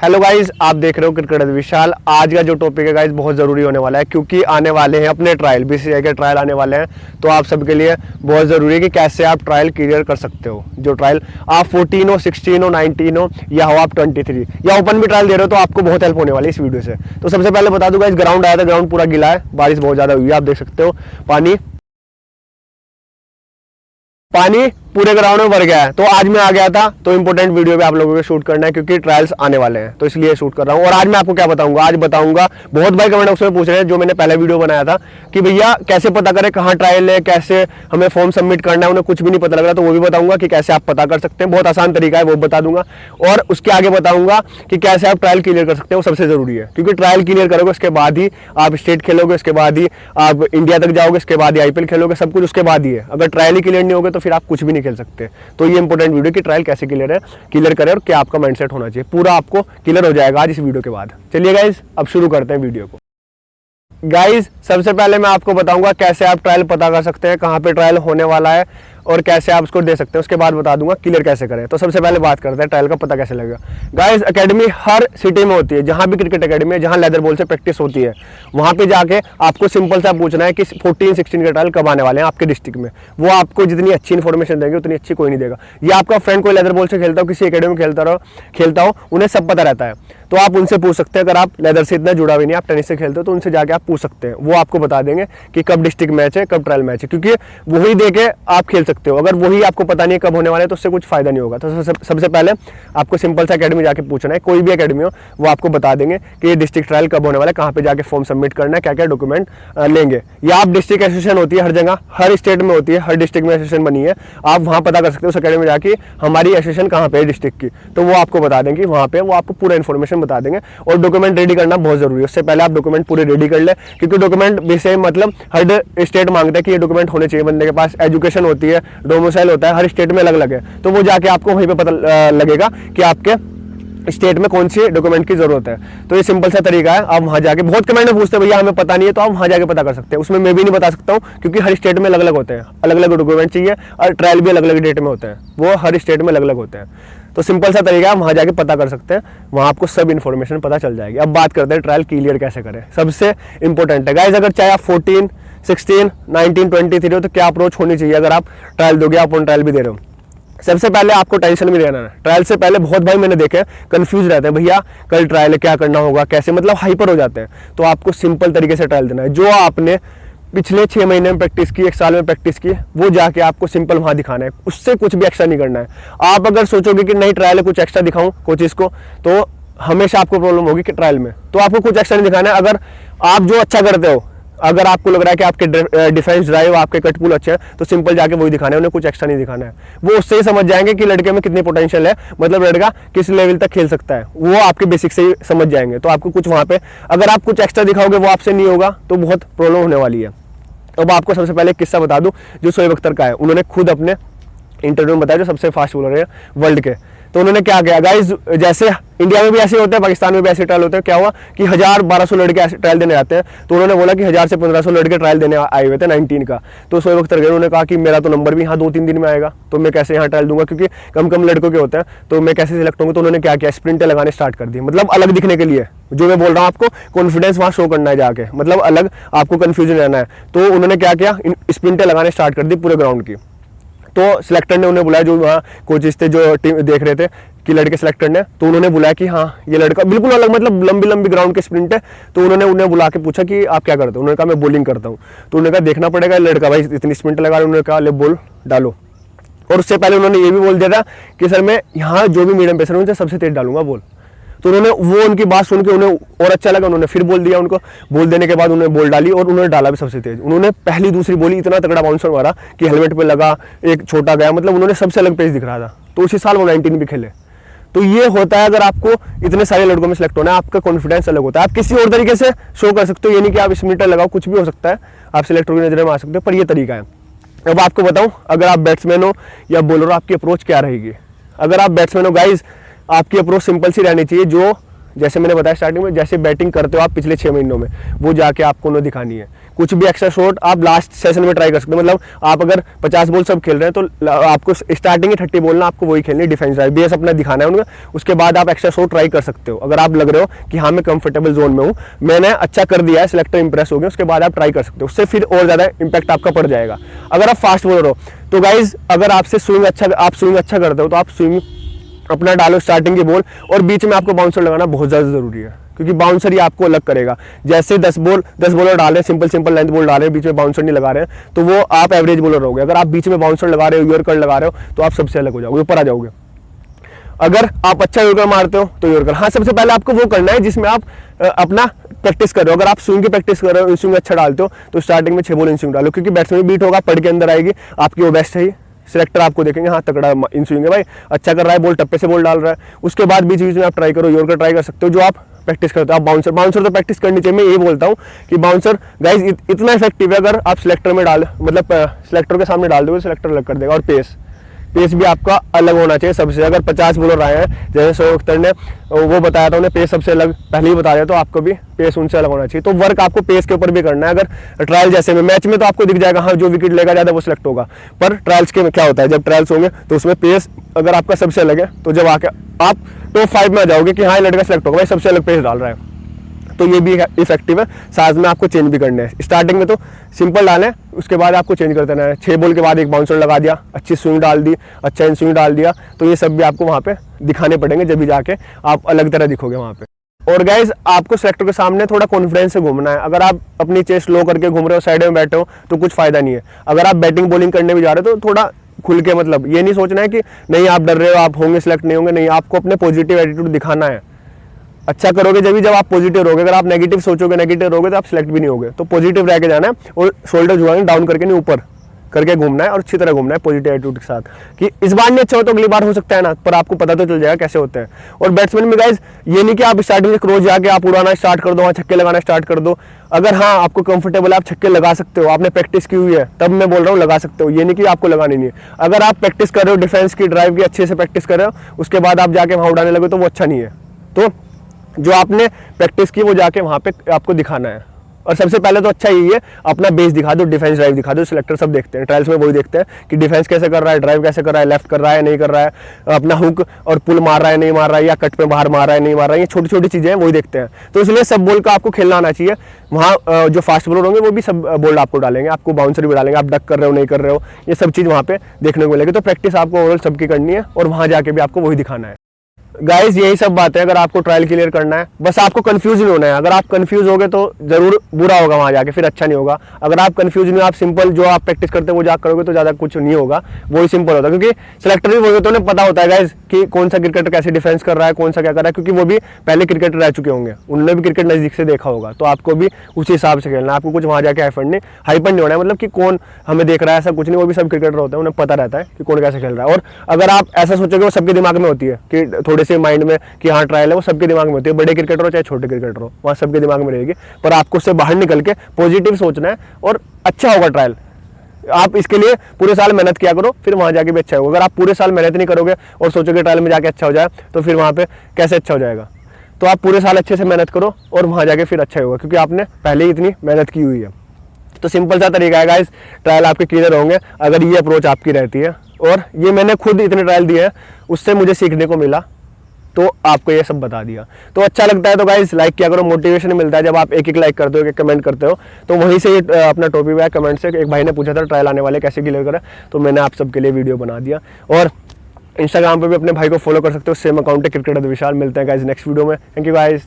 Hello guys, आप देख रहे हो क्रिकेटर विशाल। आज का जो टॉपिक है गाइज बहुत ज़रूरी होने वाला है, क्योंकि आने वाले हैं अपने ट्रायल, बीसीसीआई के ट्रायल आने वाले हैं। तो आप सबके लिए बहुत ज़रूरी है कि कैसे आप ट्रायल क्लियर कर सकते हो। जो ट्रायल आप 14 हो, 16 हो, 19 हो या हो आप 23 या ओपन भी ट्रायल दे रहे हो, तो आपको बहुत हेल्प होने वाली है इस वीडियो से। तो सबसे पहले बता दूँ गाइज, ग्राउंड आया था, ग्राउंड पूरा गिला है, बारिश बहुत ज़्यादा हुई है, आप देख सकते हो। पानी पूरे ग्राउंड में भर गया है। तो आज मैं आ गया था, तो इंपॉर्टेंट वीडियो भी आप लोगों को शूट करना है, क्योंकि ट्रायल्स आने वाले हैं, तो इसलिए शूट कर रहा हूँ। और आज मैं आपको क्या बताऊंगा, आज बताऊंगा, बहुत भाई कमेंट बॉक्स में पूछ रहे हैं, जो मैंने पहले वीडियो बनाया था कि भैया कैसे पता करें कहाँ ट्रायल है, कैसे हमें फॉर्म सबमिट करना है, उन्हें कुछ भी नहीं पता लग रहा, तो वो भी बताऊंगा कि कैसे आप पता कर सकते हैं। बहुत आसान तरीका है, वो बता दूंगा। और उसके आगे बताऊंगा कि कैसे आप ट्रायल क्लियर कर सकते हैं, वो सबसे जरूरी है, क्योंकि ट्रायल क्लियर करोगे उसके बाद ही आप स्टेट खेलोगे, उसके बाद ही आप इंडिया तक जाओगे, उसके बाद ही आईपीएल खेलोगे, सब कुछ उसके बाद ही है। अगर ट्रायल ही क्लियर नहीं होगे तो फिर आप कुछ भी नहीं खेल सकते। तो ये इंपॉर्टेंट वीडियो कि ट्रायल कैसे क्लियर करें और क्या आपका माइंडसेट होना चाहिए, पूरा आपको क्लियर हो जाएगा आज इस वीडियो के बाद। चलिए गाइज, अब शुरू करते हैं वीडियो को। गाइज, सबसे पहले मैं आपको बताऊंगा कैसे आप ट्रायल पता कर सकते हैं, कहाँ पे ट्रायल होने वाला है और कैसे आप उसको दे सकते हैं। उसके बाद बता दूंगा क्लियर कैसे करें। तो सबसे पहले बात करते हैं ट्रायल का पता कैसे लगेगा। गाइज, एकेडमी हर सिटी में होती है, जहां भी क्रिकेट एकेडमी है, जहां लेदर बॉल से प्रैक्टिस होती है, वहां पे जाके आपको सिंपल सा पूछना है कि 14-16 के ट्रायल कब आने वाले हैं आपके डिस्ट्रिक्ट में। वो आपको जितनी अच्छी इन्फॉर्मेशन देंगे उतनी अच्छी कोई नहीं देगा। ये आपका फ्रेंड कोई लेदर बॉल से खेलता हो, किसी एकेडमी में खेलता हो, उन्हें सब पता रहता है, तो आप उनसे पूछ सकते हैं। अगर आप लेदर से इतना जुड़ा हुआ नहीं, आप टेनिस से खेलते हो, तो उनसे जाके आप पूछ सकते हैं। वो आपको बता देंगे कि कब डिस्ट्रिक्ट मैच है, कब ट्रायल मैच है, क्योंकि वही देके आप खेल सकते हो। अगर वही आपको पता नहीं है कब होने वाले, तो उससे कुछ फायदा नहीं होगा। तो सबसे पहले आपको सिंपल सा एकेडमी जाके पूछना है, कोई भी एकेडमी हो, वो आपको बता देंगे कि ये डिस्ट्रिक्ट ट्रायल कब होने वाला है, कहाँ पे जाके फॉर्म सबमिट करना है, क्या क्या डॉक्यूमेंट लेंगे। या आप डिस्ट्रिक्ट एसोसिएशन होती है हर जगह, हर स्टेट में होती है, हर डिस्ट्रिक्ट में एसोसिएशन बनी है, आप वहाँ पता कर सकते हो उस एकेडमी में जाके हमारी एसोसिएशन कहाँ पे है डिस्ट्रिक्ट की, तो वो आपको बता देंगे वहाँ पे, वो आपको पूरा इन्फॉर्मेशन बता देंगे। और डॉक्यूमेंट रेडी करना बहुत जरूरी है, उससे पहले आप डॉक्यूमेंट पूरे रेडी कर ले, क्योंकि डॉक्यूमेंट विषय मतलब हर स्टेट मांगता है कि ये डॉक्यूमेंट होने चाहिए बंदे के पास। एजुकेशन होती है, डोमिसाइल होता है, हर स्टेट में अलग अलग है, तो वो जाके आपको वहीं पे पता लगेगा कि आपके स्टेट में कौन सी डॉक्यूमेंट की जरूरत है। तो ये सिंपल सा तरीका है, आप वहां जाके, बहुत कमेंट में पूछते हैं भैया हमें पता नहीं है, तो आप वहां जाके पता कर सकते हैं। उसमें मैं भी नहीं बता सकता हूँ, क्योंकि हर स्टेट में अलग अलग होते हैं, अलग अलग डॉक्यूमेंट चाहिए, और ट्रायल भी अलग अलग डेट में होते हैं, वो हर स्टेट में अलग अलग होते हैं। तो सिंपल सा तरीका है, वहां जाके पता कर सकते हैं, वहां आपको सब इन्फॉर्मेशन पता चल जाएगी। अब बात करते हैं ट्रायल क्लियर कैसे करें। सबसे इंपॉर्टेंट है गाइज, अगर चाहे आप 14, 16, 19, 23 हो, तो क्या अप्रोच होनी चाहिए अगर आप ट्रायल दोगे, आप ऑन ट्रायल भी दे रहे हो। सबसे पहले आपको टेंशन में रहना है। ट्रायल से पहले बहुत भाई मैंने देखे कंफ्यूज रहते हैं, भैया कल ट्रायल है, क्या करना होगा, कैसे, मतलब हाइपर हो जाते हैं। तो आपको सिंपल तरीके से ट्रायल देना है, जो आपने पिछले 6 महीने में प्रैक्टिस की, 1 साल में प्रैक्टिस की, वो जाके आपको सिंपल वहां दिखाना है, उससे कुछ भी एक्स्ट्रा नहीं करना है। आप अगर सोचोगे कि नहीं ट्रायल है कुछ एक्स्ट्रा दिखाऊं कोचेस को, तो हमेशा आपको प्रॉब्लम होगी कि ट्रायल में, तो आपको कुछ एक्स्ट्रा नहीं दिखाना है। अगर आप जो अच्छा करते हो, अगर आपको लग रहा है कि आपके डिफेंस ड्राइव, आपके कट पुल अच्छे हैं, तो सिंपल जाके वही दिखाना है, उन्हें कुछ एक्स्ट्रा नहीं दिखाना है। वो उससे ही समझ जाएंगे कि लड़के में कितनी पोटेंशियल है, मतलब लड़का किस लेवल तक खेल सकता है, वो आपके बेसिक से ही समझ जाएंगे। तो आपको कुछ वहां पे, अगर आप कुछ एक्स्ट्रा दिखाओगे वो आपसे नहीं होगा, तो बहुत प्रॉब्लम होने वाली है। अब आपको सबसे पहले एक किस्सा बता दूं जो शोएब अख्तर का है। उन्होंने खुद अपने इंटरव्यू में बताया, जो सबसे फास्ट बॉलर है वर्ल्ड के। तो उन्होंने क्या किया गाइज, जैसे इंडिया में भी ऐसे होते हैं, पाकिस्तान में भी ऐसे ट्रायल होते हैं, क्या हुआ कि 1000-1200 लड़के ट्रायल देने आते हैं। तो उन्होंने बोला कि 1000 से 1500 लड़के ट्रायल देने आए हुए थे 19 का। तो शोएब अख्तर गए, उन्होंने कहा कि मेरा तो नंबर भी यहाँ 2-3 दिन में आएगा, तो मैं कैसे यहाँ ट्रायल दूंगा, क्योंकि कम कम लड़कों के होते हैं, तो मैं कैसे सिलेक्ट होंगे। तो उन्होंने क्या किया, स्प्रिंटें लगाने स्टार्ट कर दी, मतलब अलग दिखने के लिए। जो मैं बोल रहा हूँ आपको, कॉन्फिडेंस वहाँ शो करना है जाके, मतलब अलग, आपको कंफ्यूजन रहना है। तो उन्होंने क्या किया, स्प्रिंटें लगाने स्टार्ट कर दी पूरे ग्राउंड की। तो सिलेक्टर ने उन्हें बुलाया, जो वहाँ कोचेस थे, जो टीम देख रहे थे कि लड़के सिलेक्टर ने, तो उन्होंने बुलाया कि हाँ ये लड़का बिल्कुल अलग, मतलब लंबी लंबी ग्राउंड के स्प्रिंट है। तो उन्होंने उन्हें बुला के पूछा कि आप क्या करते हो। उन्होंने कहा मैं बॉलिंग करता हूँ। तो उन्होंने कहा देखना पड़ेगा लड़का भाई इतनी स्प्रिंट लगा रहा है। उन्होंने कहा ले बॉल डालो। और उससे पहले उन्होंने ये भी बोल दिया था कि सर मैं यहाँ जो भी मीडियम पेसर उनसे सबसे तेज डालूंगा बॉल। तो उन्होंने वो उनकी बात सुन के उन्हें और अच्छा लगा, उन्होंने फिर बोल दिया उनको। बोल देने के बाद उन्होंने बॉल डाली और उन्होंने डाला भी सबसे तेज। उन्होंने पहली दूसरी बोली इतना तगड़ा बाउंसर मारा कि हेलमेट पे लगा, एक छोटा गया, मतलब उन्होंने सबसे अलग पेस दिख रहा था। तो उसी साल वो 19 भी खेले। तो ये होता है, अगर आपको इतने सारे लड़कों में सिलेक्ट होना है, आपका कॉन्फिडेंस अलग होता है। आप किसी और तरीके से शो कर सकते हो, ये नहीं कि आप स्प्रिंटर लगाओ, कुछ भी हो सकता है, आप सिलेक्टर की नजर में आ सकते हो, पर ये तरीका है। अब आपको बताऊं, अगर आप बैट्समैन हो या बॉलर हो, आपकी अप्रोच क्या रहेगी। अगर आप बैट्समैन हो गाइज, आपकी अप्रोच सिंपल सी रहनी चाहिए, जो जैसे मैंने बताया स्टार्टिंग में, जैसे बैटिंग करते हो आप पिछले 6 महीनों में, वो जाके आपको उन्हें दिखानी है। कुछ भी एक्स्ट्रा शॉट आप लास्ट सेशन में ट्राई कर सकते हो। मतलब आप अगर 50 बॉल सब खेल रहे हैं तो आपको स्टार्टिंग ही 30 बॉल ना आपको वही खेलनी, डिफेंस ड्राइव बेस अपना दिखाना है उनका। उसके बाद आप एक्स्ट्रा शॉट ट्राई कर सकते हो। अगर आप लग रहे हो कि हाँ मैं कंफर्टेबल जोन में हूँ, मैंने अच्छा कर दिया है, सिलेक्टर इंप्रेस हो गया, उसके बाद आप ट्राई कर सकते हो। उससे फिर और ज़्यादा इंपैक्ट आपका पड़ जाएगा। अगर आप फास्ट बॉलर हो तो गाइज, अगर आपसे स्विंग अच्छा करते हो तो आप स्विंग अपना डालो स्टार्टिंग की बॉल, और बीच में आपको बाउंसर लगाना बहुत ज़्यादा ज़रूरी है, क्योंकि बाउंसर ही आपको अलग करेगा। जैसे 10 बॉलर डाल रहे हैं, सिंपल लेंथ बॉल डाल रहे हैं, बीच में बाउंसर नहीं लगा रहे हैं, तो वो आप एवरेज बॉलर हो गए। अगर आप बीच में बाउंसर लगा रहे हो, यॉर्कर लगा रहे हो, तो आप सबसे अलग हो जाओगे, ऊपर आ जाओगे। अगर आप अच्छा यॉर्कर मारते हो तो यॉर्कर, हाँ सबसे पहले आपको वो करना है जिसमें आप अपना प्रैक्टिस कर रहे हो। अगर आप स्विंग की प्रैक्टिस कर रहे हो, स्विंग अच्छा डालते हो, तो स्टार्टिंग में 6 बॉल इन स्विंग डालो, क्योंकि बैट्समैन बीट होगा, पढ़ के अंदर आएगी आपकी, वो बेस्ट है। सिलेक्टर आपको देखेंगे हाँ तगड़ा इन स्विंग है भाई, अच्छा कर रहा है, बॉल टप्पे से बॉल डाल रहा है। उसके बाद बीच बीच में आप ट्राई करो, यॉर्कर ट्राई कर सकते हो, जो आप प्रैक्टिस करते हो। आप बाउंसर तो प्रैक्टिस करनी चाहिए। मैं ये बोलता हूँ कि बाउंसर गाइज इतना इफेक्टिव है, अगर आप सिलेक्टर में डाल, मतलब सिलेक्टर के सामने डाल दोगे, सिलेक्टर अलग कर देगा। और पेस भी आपका अलग होना चाहिए सबसे। अगर 50 बॉलर आए हैं, जैसे शोएब अख्तर ने वो बताया था, उन्हें पेस सबसे अलग पहले ही बता दिया, तो आपको भी पेस उनसे अलग होना चाहिए। तो वर्क आपको पेस के ऊपर भी करना है। अगर ट्रायल जैसे में, मैच में तो आपको दिख जाएगा हाँ जो विकेट लेगा ज़्यादा वो सिलेक्ट होगा, पर ट्रायल्स के में क्या होता है, जब ट्रायल्स होंगे तो उसमें पेस अगर आपका सबसे अलग है, तो जब आके आप टॉप 5 में आ जाओगे कि हाँ ये लड़का सिलेक्ट होगा भाई, सबसे अलग पेस डाल रहा है, तो ये भी इफेक्टिव है। साथ में आपको चेंज भी करने हैं। स्टार्टिंग में तो सिंपल डालें, उसके बाद आपको चेंज करते रहना है। 6 बॉल के बाद एक बाउंसर लगा दिया, अच्छी स्विंग डाल दी, अच्छा इन स्विंग डाल दिया, तो ये सब भी आपको वहाँ पे दिखाने पड़ेंगे, जब भी जाके आप अलग तरह दिखोगे वहाँ पे। और गाइज आपको सिलेक्टर के सामने थोड़ा कॉन्फिडेंस से घूमना है। अगर आप अपनी चेस्ट लो करके घूम रहे हो, साइड में बैठे हो, तो कुछ फायदा नहीं है। अगर आप बैटिंग बॉलिंग करने भी जा रहे हो तो थोड़ा खुल के, मतलब ये नहीं सोचना है कि नहीं आप डर रहे हो, आप होंगे सिलेक्ट नहीं होंगे, नहीं, आपको अपने पॉजिटिव एटीट्यूड दिखाना है। अच्छा करोगे जब आप पॉजिटिव रहोगे। अगर आप नेगेटिव सोचोगे, नेगेटिव रहोगे, तो आप सिलेक्ट भी नहीं होगे। तो पॉजिटिव रह के जाना है, और शोल्डर झुकाएंगे, डाउन करके नहीं ऊपर करके घूमना है, और अच्छी तरह घूमना है पॉजिटिव एटीट्यूड के साथ, कि इस बार नहीं अच्छा हो तो अगली बार हो सकता है ना, पर आपको पता तो चल जाएगा कैसे होते हैं। और बैट्समैन में गाइज ये नहीं कि आप स्टार्टिंग में क्रोज जाके आप उड़ाना स्टार्ट कर दो, वहाँ छक्के लगाना स्टार्ट कर दो। अगर हाँ आपको कंफर्टेबल, आप छक्के लगा सकते हो, आपने प्रैक्टिस की हुई है, तब मैं बोल रहा हूँ लगा सकते हो। ये नहीं कि आपको लगानी नहीं है। अगर आप प्रैक्टिस कर रहे हो, डिफेंस की ड्राइव की अच्छे से प्रैक्टिस कर रहे हो, उसके बाद आप जाके वहाँ उड़ाने लगे, तो वो अच्छा नहीं है। तो जो आपने प्रैक्टिस की वो जाके वहाँ पे आपको दिखाना है। और सबसे पहले तो अच्छा यही है, अपना बेस दिखा दो, डिफेंस ड्राइव दिखा दो। सिलेक्टर सब देखते हैं, ट्रायल्स में वही देखते हैं कि डिफेंस कैसे कर रहा है, ड्राइव कैसे कर रहा है, लेफ्ट कर रहा है नहीं कर रहा है, अपना हुक और पुल मार रहा है नहीं मार रहा है, या कट पे बाहर मार रहा है नहीं मार रहा है, ये छोटी छोटी चीज़ें हैं, वही देखते हैं। तो इसलिए सब बॉल का आपको खेलना आना चाहिए। वहाँ जो फास्ट बॉलर होंगे वो भी सब बॉल आपको डालेंगे, आपको बाउंसर भी डालेंगे, आप डक कर रहे हो नहीं कर रहे हो, ये सब चीज़ वहाँ पे देखने को मिलेगी। तो प्रैक्टिस आपको ओवरऑल सबकी करनी है, और वहाँ जाके भी आपको वही दिखाना है। गाइस यही सब बात है। अगर आपको ट्रायल क्लियर करना है, बस आपको कंफ्यूज नहीं होना है। अगर आप कंफ्यूज होगे तो जरूर बुरा होगा, वहां जाके फिर अच्छा नहीं होगा। अगर आप कंफ्यूज नहीं, आप सिंपल जो आप प्रैक्टिस करते हो वो जाकर करोगे तो ज्यादा कुछ नहीं होगा, वही सिंपल होता है। क्योंकि सिलेक्टर भी वही होते हैं, उन्हें पता होता है गाइस कि कौन सा क्रिकेटर कैसे डिफेंस कर रहा है, कौन सा क्या कर रहा है, क्योंकि वो भी पहले क्रिकेटर रह चुके होंगे, उन्होंने भी क्रिकेट नजदीक से देखा होगा। तो आपको भी उसी हिसाब से खेलना है। आपको कुछ वहां जाके हाइपर नहीं होना है, मतलब कि कौन हमें देख रहा है ऐसा कुछ नहीं। वो भी सब क्रिकेटर होते हैं, उन्हें पता रहता है कि कौन कैसे खेल रहा है। और अगर आप ऐसा सोचोगे, वो सबके दिमाग में होती है कि थोड़े से माइंड में कि हाँ ट्रायल है, वो सबके दिमाग में होती है। बड़े क्रिकेटर हो चाहे छोटे क्रिकेटर हो, वहाँ सबके दिमाग में रहेगी। पर आपको उससे बाहर निकल के पॉजिटिव सोचना है, और अच्छा होगा ट्रायल। आप इसके लिए पूरे साल मेहनत किया करो, फिर वहाँ जाके भी अच्छा होगा। अगर आप पूरे साल मेहनत नहीं करोगे और सोचोगे ट्रायल में जाके अच्छा हो जाए, तो फिर वहाँ पे कैसे अच्छा हो जाएगा। तो आप पूरे साल अच्छे से मेहनत करो, और वहाँ जाके फिर अच्छा होगा, क्योंकि आपने पहले ही इतनी मेहनत की हुई है। तो सिंपल सा तरीका है गाइस, ट्रायल आपके क्लियर होंगे अगर ये अप्रोच आपकी रहती है। और ये मैंने खुद इतने ट्रायल दिए हैं, उससे मुझे सीखने को मिला, तो आपको ये सब बता दिया। तो अच्छा लगता है तो गाइस लाइक किया करो, मोटिवेशन मिलता है जब आप एक एक लाइक करते हो, एक कमेंट करते हो। तो वहीं से ये अपना टॉपिक है कमेंट से। एक भाई ने पूछा था ट्रायल आने वाले कैसे क्लियर करें, तो मैंने आप सबके लिए वीडियो बना दिया। और इंस्टाग्राम पर भी अपने भाई को फॉलो कर सकते हो, सेम अकाउंट है क्रिकेटर विशाल। मिलते हैं गाइस नेक्स्ट वीडियो में। Thank you guys.